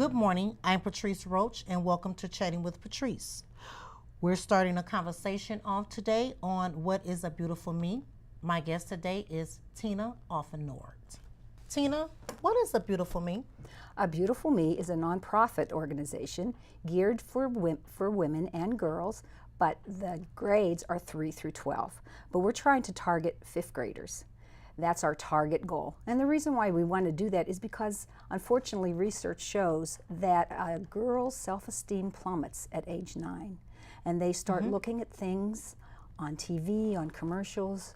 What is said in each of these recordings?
Good morning. I'm Patrice Roach, and welcome to Chatting with Patrice. We're starting a conversation off today on what is a beautiful me. My guest today is Tina Auffenorde. Tina, what is a beautiful me? A Beautiful Me is a nonprofit organization geared for women and girls, but the grades are 3 through 12. But we're trying to target 5th graders. That's our target goal. And the reason why we want to do that is because, unfortunately, research shows that a girl's self-esteem plummets at age 9. And they start looking at things on TV, on commercials,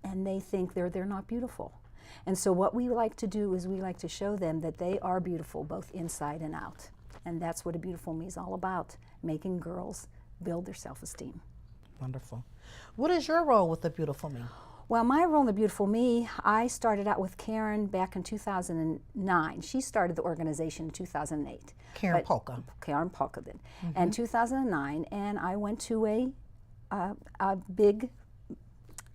and they think they're not beautiful. And so what we like to do is we like to show them that they are beautiful both inside and out. And that's what A Beautiful Me is all about, making girls build their self-esteem. Wonderful. What is your role with A Beautiful Me? Well, my role in The Beautiful Me, I started out with Karen back in 2009. She started the organization in 2008. Karen Polka. Karen Polka did. And 2009, and I went to a big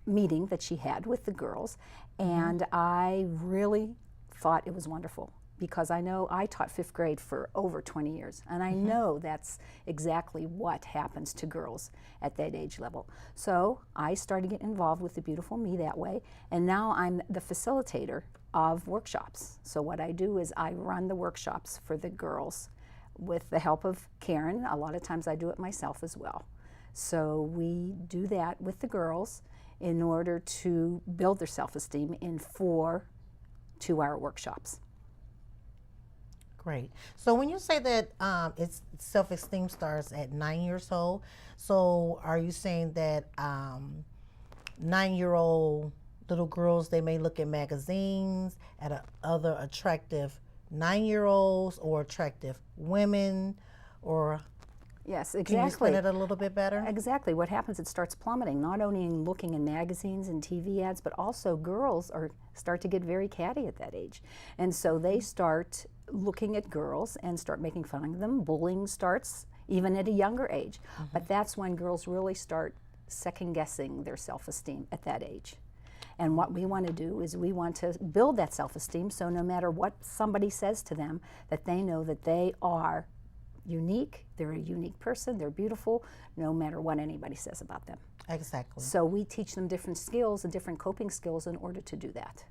meeting that she had with the girls, and I really thought it was wonderful because I know I taught 5th grade for over 20 years, and I know that's exactly what happens to girls at that age level. So I started getting involved with The Beautiful Me that way, and now I'm the facilitator of workshops. So what I do is I run the workshops for the girls with the help of Karen. A lot of times I do it myself as well. So we do that with the girls in order to build their self-esteem in 4 2-hour workshops. Great. So when you say that it's self-esteem starts at 9 years old, so are you saying that 9-year-old little girls, they may look at magazines at other attractive 9-year-olds or attractive women, or Yes, can you exactly. explain it a little bit better? Exactly. What happens, it starts plummeting, not only in looking in magazines and TV ads, but also girls start to get very catty at that age. And so they start looking at girls and start making fun of them. Bullying starts even at a younger age. But that's when girls really start second-guessing their self-esteem at that age. And what we want to do is we want to build that self-esteem so no matter what somebody says to them, that they know that they are unique, they're a unique person, they're beautiful, no matter what anybody says about them. Exactly. So we teach them different skills and different coping skills in order to do that.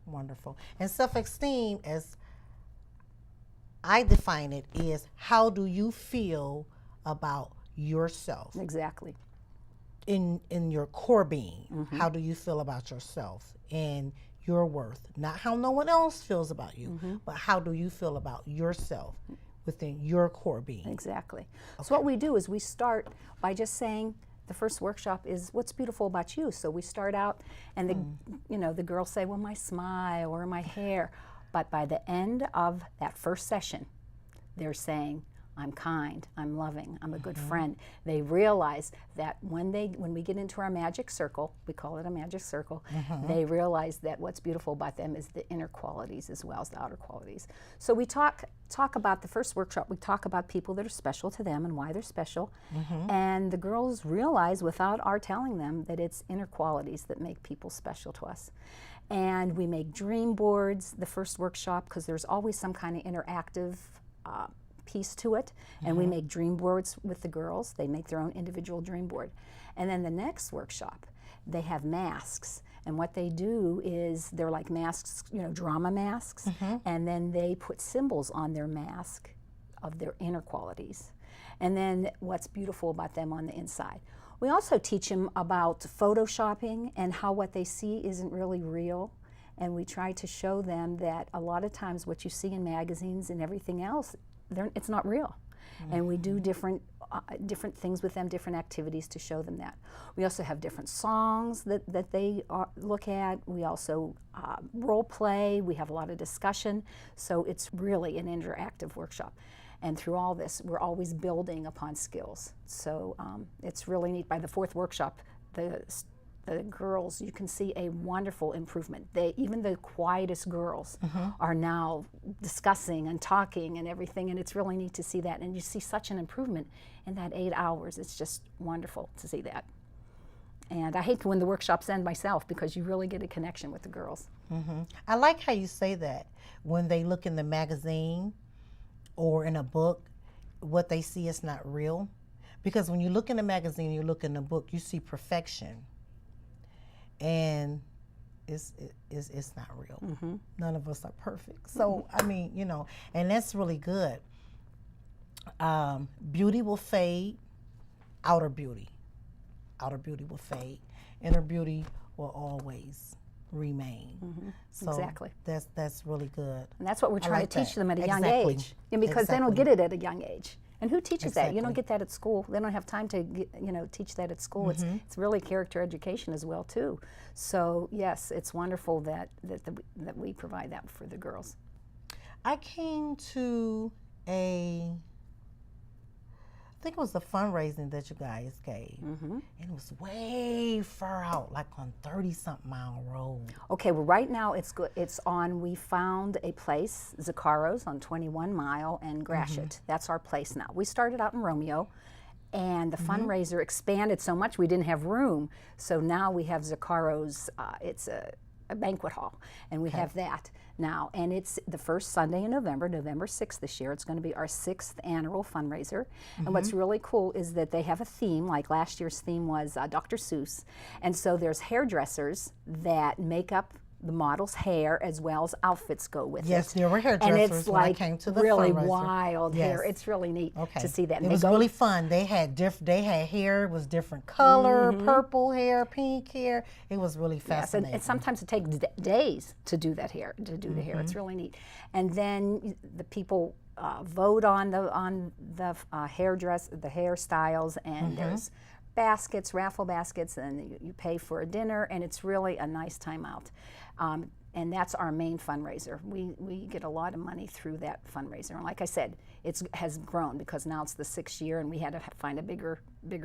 Wonderful. And self-esteem, as I define it, is how do you feel about yourself Exactly. in your core being? How do you feel about yourself and your worth? Not how no one else feels about you, but how do you feel about yourself within your core being? Exactly. So what we do is we start by just saying, the first workshop is what's beautiful about you. So we start out and the girls say, well, my smile or my hair. But by the end of that first session, they're saying, I'm kind, I'm loving, I'm a good friend. They realize that when we get into our magic circle, we call it a magic circle, they realize that what's beautiful about them is the inner qualities as well as the outer qualities. So we talk about the first workshop, we talk about people that are special to them and why they're special. And the girls realize without our telling them that it's inner qualities that make people special to us. And we make dream boards the first workshop because there's always some kind of interactive piece to it, and we make dream boards with the girls. They make their own individual dream board. And then the next workshop, they have masks, and what they do is they're like masks, drama masks, and then they put symbols on their mask of their inner qualities, and then what's beautiful about them on the inside. We also teach them about photoshopping and how what they see isn't really real. And we try to show them that a lot of times what you see in magazines and everything else, it's not real. And we do different things with them, different activities to show them that. We also have different songs that they look at. We also role play. We have a lot of discussion. So it's really an interactive workshop. And through all this, we're always building upon skills. So it's really neat. By the 4th workshop, the girls, you can see a wonderful improvement. Even the quietest girls are now discussing and talking and everything, and it's really neat to see that. And you see such an improvement in that 8 hours. It's just wonderful to see that. And I hate when the workshops end myself because you really get a connection with the girls. I like how you say that. When they look in the magazine or in a book, what they see is not real. Because when you look in the magazine, you look in the book, you see perfection. And it's not real. None of us are perfect. So, I mean, you know, and that's really good. Beauty will fade, outer beauty. Outer beauty will fade. Inner beauty will always remain. So Exactly. that's really good. And that's what we're trying like to teach that. them at a young Exactly. age. And because they don't get it at a young age. And who teaches that? You don't Exactly. get that at school. They don't have time to teach that at school. It's really character education as well too. So yes, it's wonderful that we provide that for the girls. I came to I think it was the fundraising that you guys gave. And it was way far out, like on 30-something mile road. Okay, well right now it's good. It's on, we found a place, Zaccaro's on 21 Mile and Gratiot. That's our place now. We started out in Romeo, and the fundraiser expanded so much we didn't have room. So now we have Zaccaro's, it's a banquet hall, and we have that now. And it's the first Sunday in November, November 6th this year. It's going to be our 6th annual fundraiser. And what's really cool is that they have a theme, like last year's theme was Dr. Seuss. And so there's hairdressers that make up the model's hair as well as outfits go with it. Yes, there were And hairdressers it's when I like came to the really fundraiser. wild hair. Yes. It's really neat to see that. And It they was go- really fun. They had hair, it was different color, purple hair, pink hair. It was really Yes, fascinating. and sometimes it takes days to do that hair, the hair. It's really neat. And then the people vote on the hairstyles, and there's baskets, raffle baskets, and you pay for a dinner, and it's really a nice time out. And that's our main fundraiser. We get a lot of money through that fundraiser. And like I said, it has grown because now it's the 6th year, and we had to find a bigger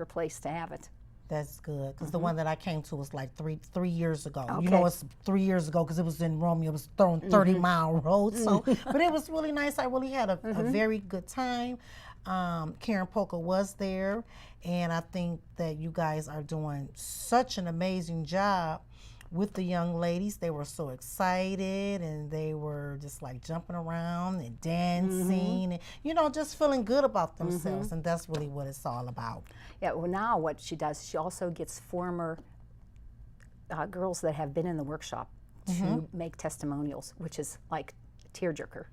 place to have it. That's good, because the one that I came to was like three years ago. You Okay. know, it's 3 years ago because it was in Romeo. It was thrown 30-mile road. So, but it was really nice. I really had a very good time. Karen Polka was there, and I think that you guys are doing such an amazing job with the young ladies. They were so excited, and they were just like jumping around and dancing, and you know, just feeling good about themselves. And that's really what it's all about. Yeah, well now what she does, she also gets former girls that have been in the workshop to make testimonials, which is like a tearjerker.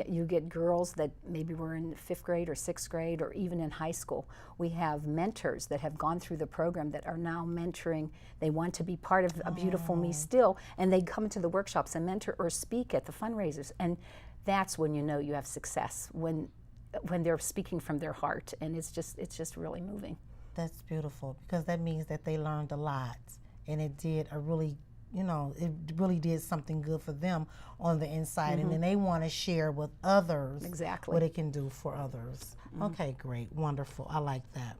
You get girls that maybe were in 5th grade or 6th grade or even in high school. We have mentors that have gone through the program that are now mentoring. They want to be part of A Beautiful Me still, and they come to the workshops and mentor or speak at the fundraisers. And that's when you know you have success, when they're speaking from their heart, and it's just really moving. That's beautiful, because that means that they learned a lot, and it did a really, you know, it really did something good for them on the inside, and then they want to share with others Exactly. what it can do for others. Okay, great, wonderful. I like that.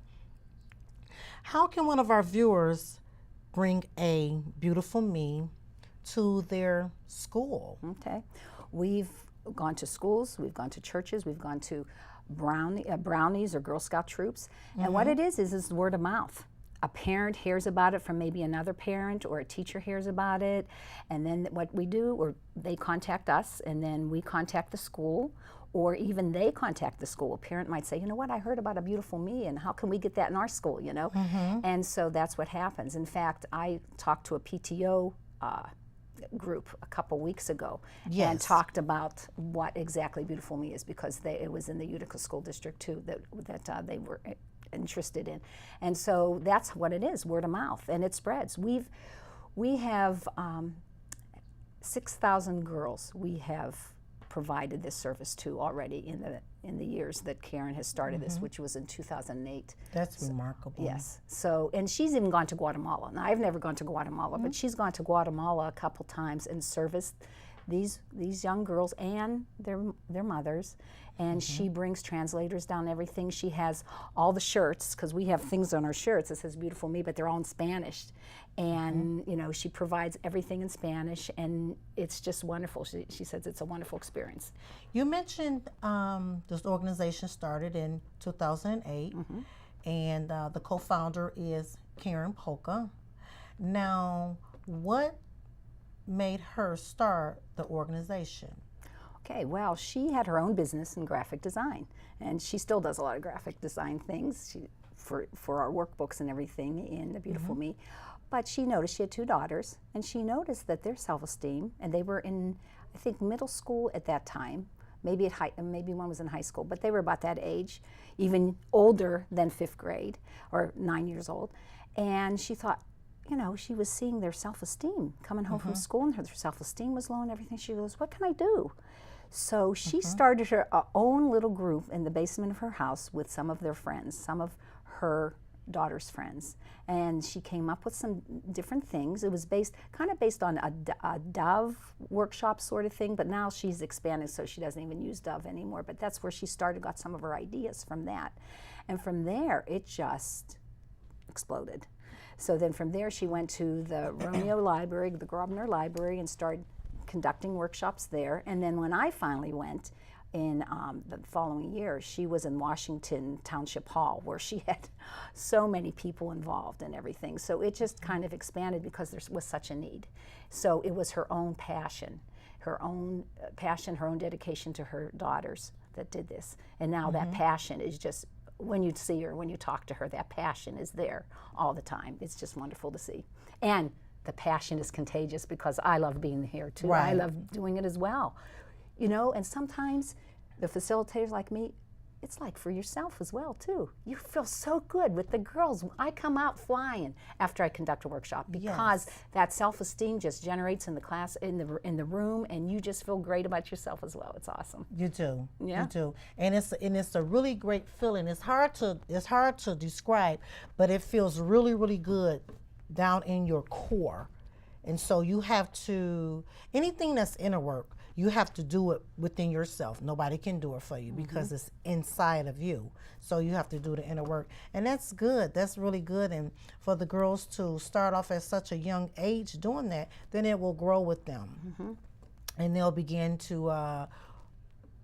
How can one of our viewers bring A Beautiful Me to their school? Okay, we've gone to schools, we've gone to churches, we've gone to brownies or Girl Scout troops, and what it is word of mouth. A parent hears about it from maybe another parent, or a teacher hears about it, and then what we do, or they contact us, and then we contact the school, or even they contact the school. A parent might say, you know what, I heard about A Beautiful Me, and how can we get that in our school, you know? And so that's what happens. In fact, I talked to a PTO group a couple weeks ago and talked about what exactly Beautiful Me is, because it was in the Utica School District too that they were interested in. And so that's what it is, word of mouth, and it spreads. We have 6,000 girls we have provided this service to already in the years that Karen has started this, which was in 2008. That's remarkable. Yes. So, and she's even gone to Guatemala. Now, I've never gone to Guatemala, but she's gone to Guatemala a couple times and serviced these young girls and their mothers. And she brings translators down, everything. She has all the shirts, because we have things on our shirts that says Beautiful Me, but they're all in Spanish. And, you know, she provides everything in Spanish, and it's just wonderful. She says it's a wonderful experience. You mentioned this organization started in 2008, and the co-founder is Karen Polka. Now, what made her start the organization? Okay, well, she had her own business in graphic design, and she still does a lot of graphic design things for our workbooks and everything in The Beautiful Me. But she noticed, she had 2 daughters, and she noticed that their self-esteem, and they were in, I think, middle school at that time, maybe one was in high school, but they were about that age, even older than 5th grade, or 9 years old. And she thought, you know, she was seeing their self-esteem coming home from school, and her self-esteem was low and everything. She goes, what can I do? So she started her own little group in the basement of her house with some of their friends, some of her daughter's friends. And she came up with some different things. It was kind of based on a Dove workshop sort of thing, but now she's expanded so she doesn't even use Dove anymore. But that's where she got some of her ideas from that. And from there, it just exploded. So then from there, she went to the Romeo Library, the Grosvenor Library, and started conducting workshops there. And then when I finally went in the following year, she was in Washington Township Hall, where she had so many people involved and everything. So it just kind of expanded because there was such a need. So it was her own passion, her own dedication to her daughters that did this. And now that passion is just, when you see her, when you talk to her, that passion is there all the time. It's just wonderful to see. And the passion is contagious because I love being here too. Right. I love doing it as well. You know, and sometimes the facilitators like me, it's like for yourself as well too. You feel so good with the girls. I come out flying after I conduct a workshop because that self-esteem just generates in the class, in the room, and you just feel great about yourself as well. It's awesome. You do. Yeah. You do. And it's a really great feeling. It's hard to describe, but it feels really, really good down in your core. And so you have to, anything that's inner work, you have to do it within yourself. Nobody can do it for you because it's inside of you. So you have to do the inner work. And that's good. That's really good. And for the girls to start off at such a young age doing that, then it will grow with them. And they'll begin to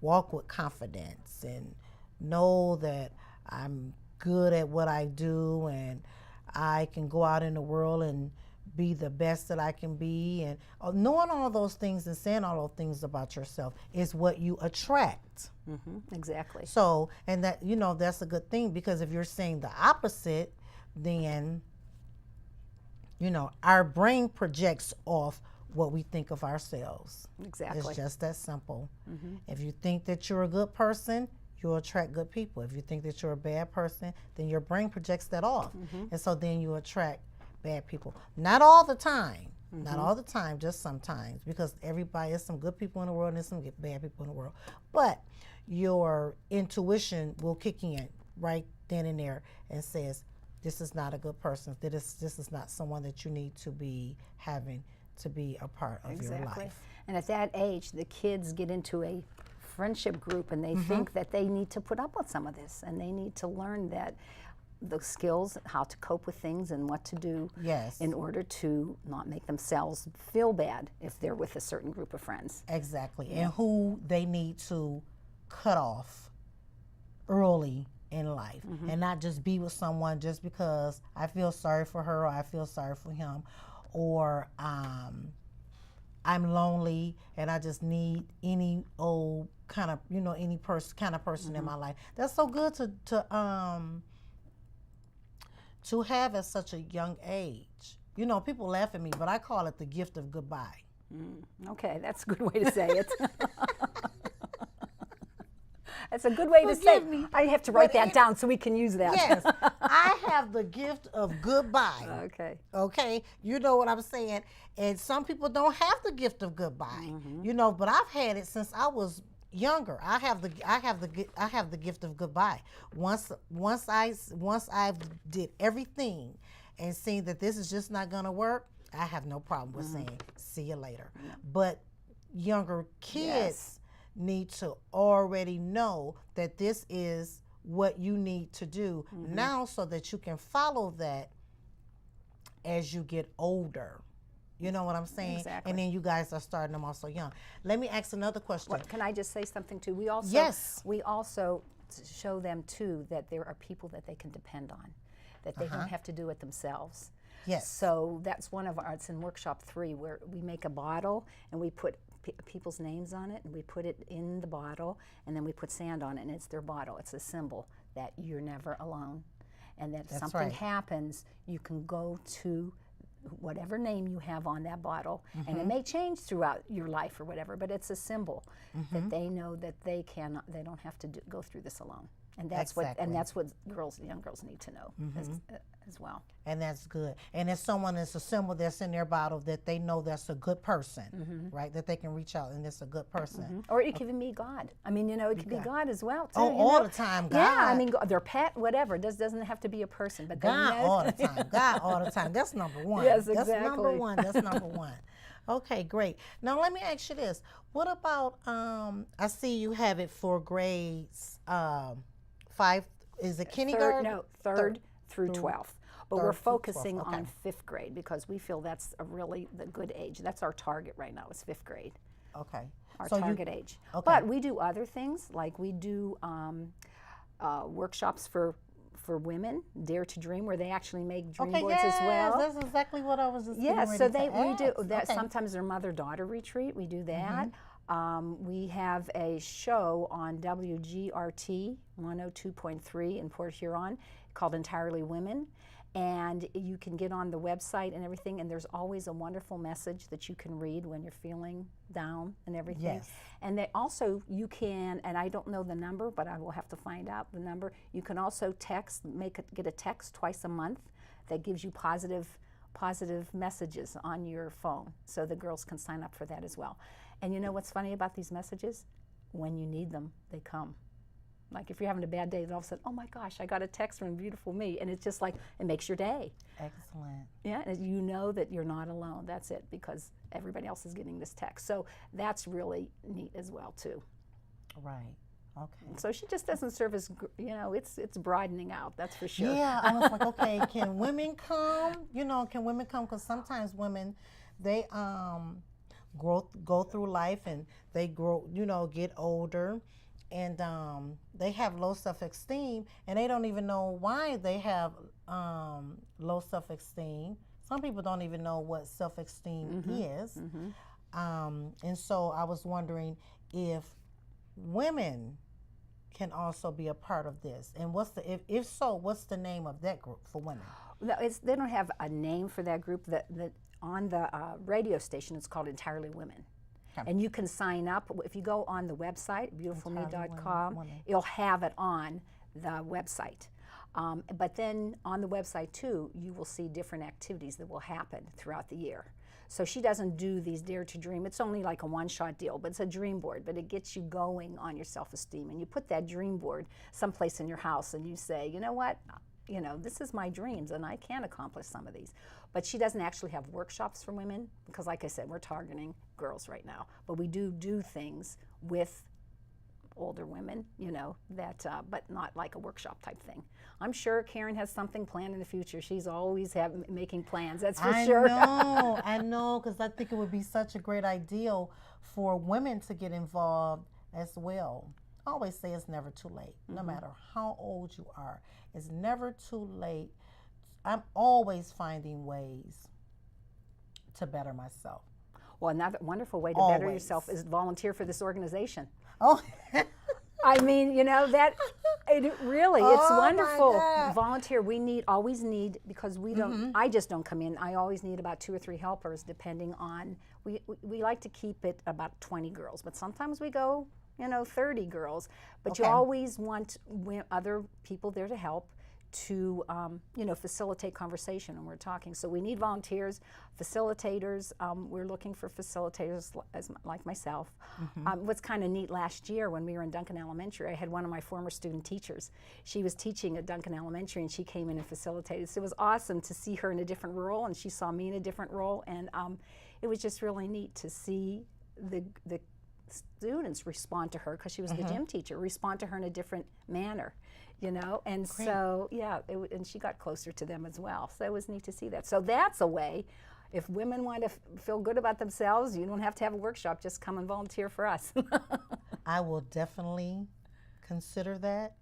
walk with confidence and know that I'm good at what I do and I can go out in the world and be the best that I can be. And knowing all those things and saying all those things about yourself is what you attract. Exactly. So, and that, you know, that's a good thing, because if you're saying the opposite, then, you know, our brain projects off what we think of ourselves. Exactly. It's just that simple. If you think that you're a good person, you'll attract good people. If you think that you're a bad person, then your brain projects that off. And so then you attract bad people. Not all the time. Not all the time, just sometimes, because there's some good people in the world and there's some bad people in the world. But your intuition will kick in right then and there and says, this is not a good person. This is not someone that you need to be having to be a part of your life. And at that age, the kids get into a friendship group and they think that they need to put up with some of this, and they need to learn that the skills, how to cope with things and what to do in order to not make themselves feel bad if they're with a certain group of friends. Exactly. And who they need to cut off early in life and not just be with someone just because I feel sorry for her or I feel sorry for him, or I'm lonely and I just need any old kind of, you know, any kind of person in my life. That's so good to have at such a young age. You know, people laugh at me, but I call it the gift of goodbye. Okay, that's a good way to say it. That's a good way to say it. I have to write that down so we can use that. Yes, I have the gift of goodbye. Okay. Okay, you know what I'm saying? And some people don't have the gift of goodbye. You know, but I've had it since I was younger. I have the gift of goodbye. Once I've did everything and seen that this is just not gonna work, I have no problem with saying see you later. But younger kids need to already know that this is what you need to do now, so that you can follow that as you get older. You know what I'm saying? Exactly. And then you guys are starting them off so young. Let me ask another question. Can I just say something too? We also show them too that there are people that they can depend on. that they don't have to do it themselves. Yes. So that's one of our, it's in workshop 3, where we make a bottle and we put people's names on it, and we put it in the bottle, and then we put sand on it, and it's their bottle. It's a symbol that you're never alone. And that if something happens, you can go to whatever name you have on that bottle, and it may change throughout your life or whatever, but it's a symbol that they know that they don't have to go through this alone. And that's what young girls need to know as well. And that's good. And if someone is a symbol that's in their bottle, that they know that's a good person, right? That they can reach out and it's a good person. Or it could even be God. I mean, it could be God as well too. Oh, all the time, God. Yeah, I mean, their pet, whatever. It doesn't have to be a person, but God all the time. God all the time. That's number one. Yes, exactly. That's number one. That's number one. Okay, great. Now let me ask you this: what about? I see you have it for grades 5. Is it kindergarten? Third through 12th. But we're focusing on 5th grade because we feel that's the good age. That's our target right now, is 5th grade. Okay. Our target age. Okay. But we do other things, like we do workshops for women, Dare to Dream, where they actually make dream boards as well. That's exactly what I was just Yeah, so we do that. Okay. Sometimes their mother-daughter retreat, we do that. We have a show on WGRT 102.3 in Port Huron called Entirely Women. And you can get on the website and everything, and there's always a wonderful message that you can read when you're feeling down and everything. Yes. And they also, you can, and I don't know the number, but I will have to find out the number. You can also get a text twice a month that gives you positive messages on your phone, so the girls can sign up for that as well. And you know what's funny about these messages? When you need them, they come. Like if you're having a bad day, then all of a sudden, oh my gosh, I got a text from Beautiful Me, and it's just like, it makes your day. Excellent. Yeah, and you know that you're not alone. That's it, because everybody else is getting this text. So that's really neat as well too. Right. Okay. So she just doesn't serve as, it's broadening out, that's for sure. Yeah, I was like, okay, can women come? Can women come? Because sometimes women, they go through life and they grow, get older, and they have low self-esteem, and they don't even know why they have low self-esteem. Some people don't even know what self-esteem is. And so I was wondering if women can also be a part of this, and if so, what's the name of that group for women? They don't have a name for that group. That on the radio station, it's called Entirely Women. Okay. And you can sign up. If you go on the website, beautifulme.com, you'll have it on the website. But then on the website too, you will see different activities that will happen throughout the year. So she doesn't do these Dare to Dream. It's only like a one-shot deal, but it's a dream board. But it gets you going on your self-esteem. And you put that dream board someplace in your house, and you say, you know what? This is my dreams, and I can accomplish some of these. But she doesn't actually have workshops for women, because like I said, we're targeting girls right now. But we do things with older women, but not like a workshop type thing. I'm sure Karen has something planned in the future. She's always making plans, that's for sure. I know, because I think it would be such a great idea for women to get involved as well. I always say it's never too late, no matter how old you are. It's never too late. I'm always finding ways to better myself. Well, another wonderful way to better yourself is volunteer for this organization. Oh, I mean, it's wonderful. Volunteer. We always need, because we don't, I just don't come in. I always need about 2 or 3 helpers, depending on, we like to keep it about 20 girls, but sometimes we go, 30 girls, but you always want other people there to help, to facilitate conversation when we're talking. So we need volunteers, facilitators. We're looking for facilitators like myself. What's kind of neat, last year when we were in Duncan Elementary, I had one of my former student teachers. She was teaching at Duncan Elementary, and she came in and facilitated. So it was awesome to see her in a different role, and she saw me in a different role, and it was just really neat to see the students respond to her, because she was the gym teacher, respond to her in a different manner, and great. So and she got closer to them as well. So it was neat to see that. So that's a way, if women want to feel good about themselves, you don't have to have a workshop, just come and volunteer for us. I will definitely consider that,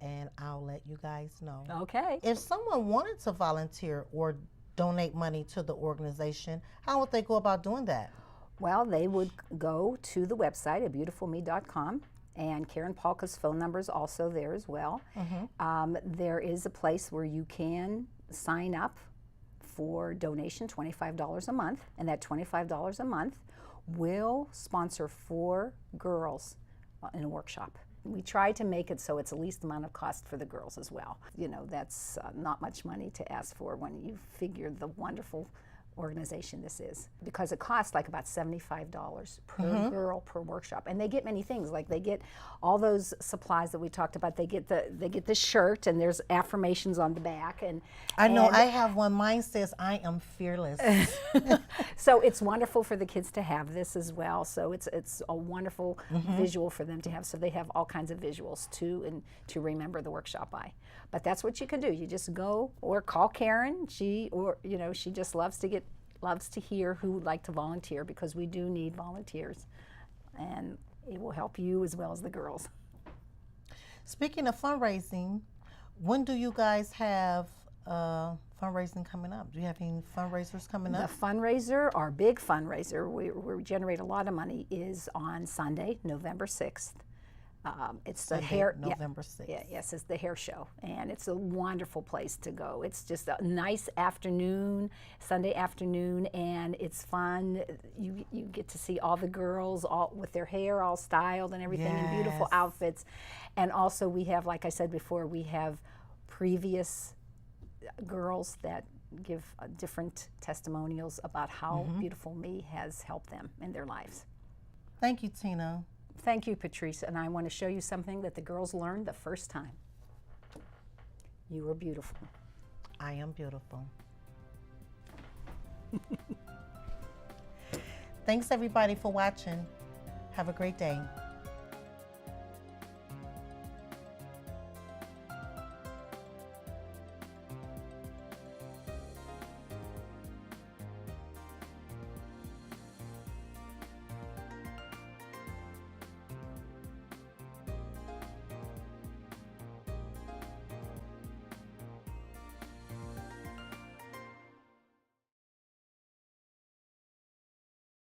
and I'll let you guys know. Okay. If someone wanted to volunteer or donate money to the organization, how would they go about doing that? Well, they would go to the website at beautifulme.com, and Karen Polka's phone number is also there as well. There is a place where you can sign up for donation, $25 a month, and that $25 a month will sponsor 4 girls in a workshop. We try to make it so it's the least amount of cost for the girls as well. You know, that's not much money to ask for when you figure the wonderful organization this is, because it costs like about $75 per girl per workshop, and they get many things. Like they get all those supplies that we talked about. They get the shirt, and there's affirmations on the back. And I know I have one. Mine says, "I am fearless." So it's wonderful for the kids to have this as well. So it's a wonderful visual for them to have. So they have all kinds of visuals too, and to remember the workshop by. But that's what you can do. You just go or call Karen. She just loves to hear who would like to volunteer, because we do need volunteers, and it will help you as well as the girls. Speaking of fundraising, when do you guys have fundraising coming up? Do you have any fundraisers coming up? The fundraiser, our big fundraiser, where we generate a lot of money, is on Sunday, November 6th. It's Sunday, the hair. November 6th. Yes, it's the hair show, and it's a wonderful place to go. It's just a nice afternoon, Sunday afternoon, and it's fun. You get to see all the girls all with their hair all styled and everything in beautiful outfits, and also we have, like I said before, we have previous girls that give different testimonials about how Beautiful Me has helped them in their lives. Thank you, Tina. Thank you, Patrice, and I want to show you something that the girls learned the first time. You are beautiful. I am beautiful. Thanks, everybody, for watching. Have a great day.